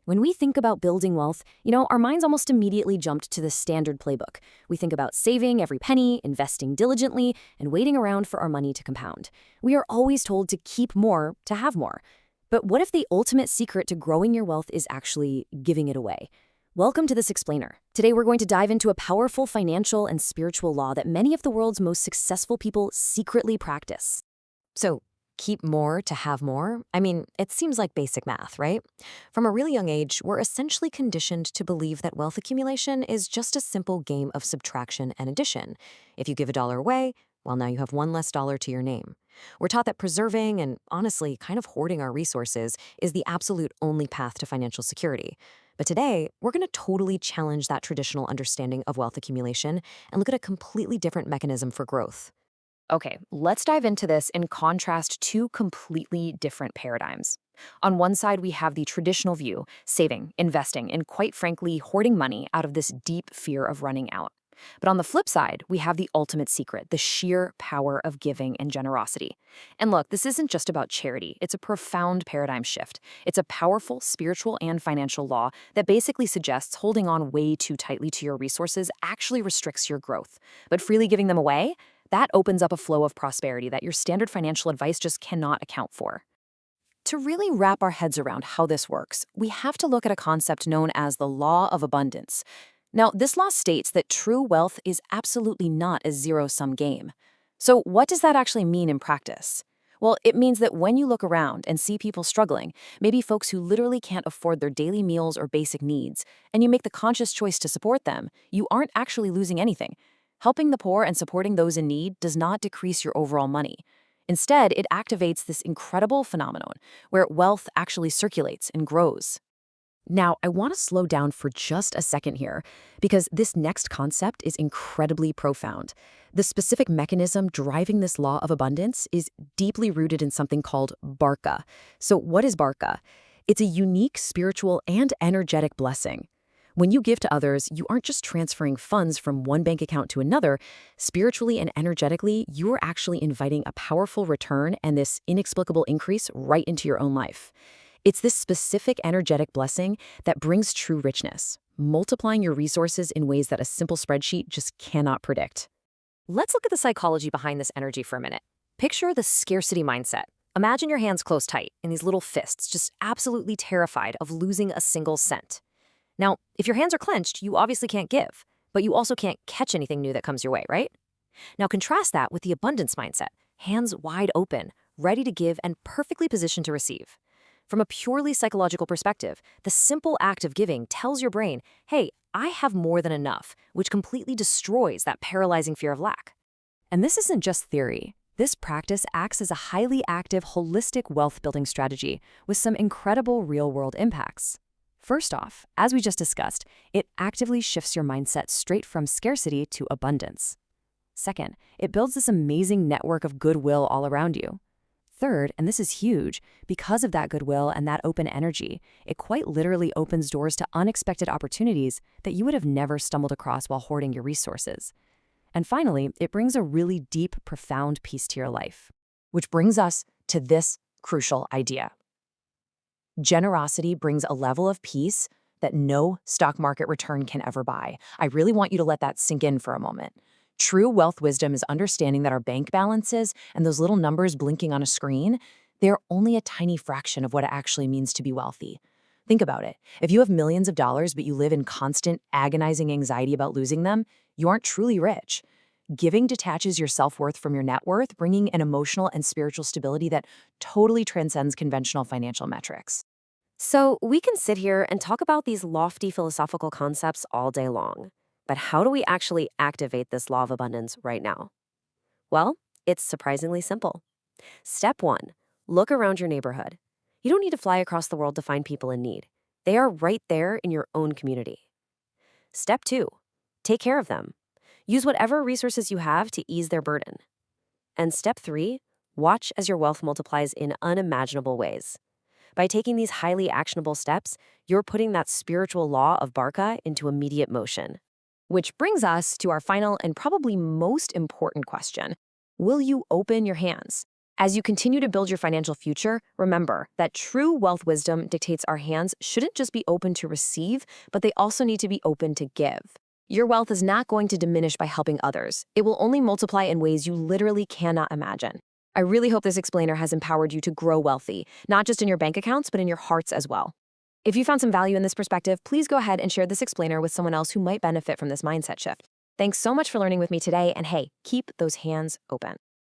When we think about building wealth, our minds almost immediately jumped to the standard playbook. We think about saving every penny, investing diligently, and waiting around for our money to compound. We are always told to keep more to have more. But what if the ultimate secret to growing your wealth is actually giving it away? Welcome to This Explainer. Today we're going to dive into a powerful financial and spiritual law that many of the world's most successful people secretly practice. So, keep more to have more? I mean, it seems like basic math, right? From a really young age, we're essentially conditioned to believe that wealth accumulation is just a simple game of subtraction and addition. If you give $1 away, well, now you have one less dollar to your name. We're taught that preserving and, honestly, kind of hoarding our resources is the absolute only path to financial security. But today, we're going to totally challenge that traditional understanding of wealth accumulation and look at a completely different mechanism for growth. Okay, let's dive into this and contrast two completely different paradigms. On one side, we have the traditional view, saving, investing, and quite frankly, hoarding money out of this deep fear of running out. But on the flip side, we have the ultimate secret, the sheer power of giving and generosity. And look, this isn't just about charity. It's a profound paradigm shift. It's a powerful spiritual and financial law that basically suggests holding on way too tightly to your resources actually restricts your growth. But freely giving them away, that opens up a flow of prosperity that your standard financial advice just cannot account for. To really wrap our heads around how this works, we have to look at a concept known as the law of abundance. Now, this law states that true wealth is absolutely not a zero-sum game. So what does that actually mean in practice? Well, it means that when you look around and see people struggling, maybe folks who literally can't afford their daily meals or basic needs, and you make the conscious choice to support them, you aren't actually losing anything. Helping the poor and supporting those in need does not decrease your overall money. Instead, it activates this incredible phenomenon where wealth actually circulates and grows. Now, I want to slow down for just a second here, because this next concept is incredibly profound. The specific mechanism driving this law of abundance is deeply rooted in something called barka. So what is barka? It's a unique spiritual and energetic blessing. When you give to others, you aren't just transferring funds from one bank account to another. Spiritually and energetically, you're actually inviting a powerful return and this inexplicable increase right into your own life. It's this specific energetic blessing that brings true richness, multiplying your resources in ways that a simple spreadsheet just cannot predict. Let's look at the psychology behind this energy for a minute. Picture the scarcity mindset. Imagine your hands closed tight in these little fists, just absolutely terrified of losing a single cent. Now, if your hands are clenched, you obviously can't give, but you also can't catch anything new that comes your way, right? Now contrast that with the abundance mindset, hands wide open, ready to give and perfectly positioned to receive. From a purely psychological perspective, the simple act of giving tells your brain, hey, I have more than enough, which completely destroys that paralyzing fear of lack. And this isn't just theory. This practice acts as a highly active, holistic wealth-building strategy with some incredible real-world impacts. First off, as we just discussed, it actively shifts your mindset straight from scarcity to abundance. Second, it builds this amazing network of goodwill all around you. Third, and this is huge, because of that goodwill and that open energy, it quite literally opens doors to unexpected opportunities that you would have never stumbled across while hoarding your resources. And finally, it brings a really deep, profound peace to your life. Which brings us to this crucial idea. Generosity brings a level of peace that no stock market return can ever buy. I really want you to let that sink in for a moment. True wealth wisdom is understanding that our bank balances and those little numbers blinking on a screen, they're only a tiny fraction of what it actually means to be wealthy. Think about it. If you have millions of dollars but you live in constant, agonizing anxiety about losing them, you aren't truly rich. Giving detaches your self-worth from your net worth, bringing an emotional and spiritual stability that totally transcends conventional financial metrics. So we can sit here and talk about these lofty philosophical concepts all day long. But how do we actually activate this law of abundance right now? Well, it's surprisingly simple. Step 1, look around your neighborhood. You don't need to fly across the world to find people in need. They are right there in your own community. Step 2, take care of them. Use whatever resources you have to ease their burden. And step 3, watch as your wealth multiplies in unimaginable ways. By taking these highly actionable steps, you're putting that spiritual law of Barca into immediate motion. Which brings us to our final and probably most important question. Will you open your hands? As you continue to build your financial future, remember that true wealth wisdom dictates our hands shouldn't just be open to receive, but they also need to be open to give. Your wealth is not going to diminish by helping others. It will only multiply in ways you literally cannot imagine. I really hope this explainer has empowered you to grow wealthy, not just in your bank accounts, but in your hearts as well. If you found some value in this perspective, please go ahead and share this explainer with someone else who might benefit from this mindset shift. Thanks so much for learning with me today, and hey, keep those hands open.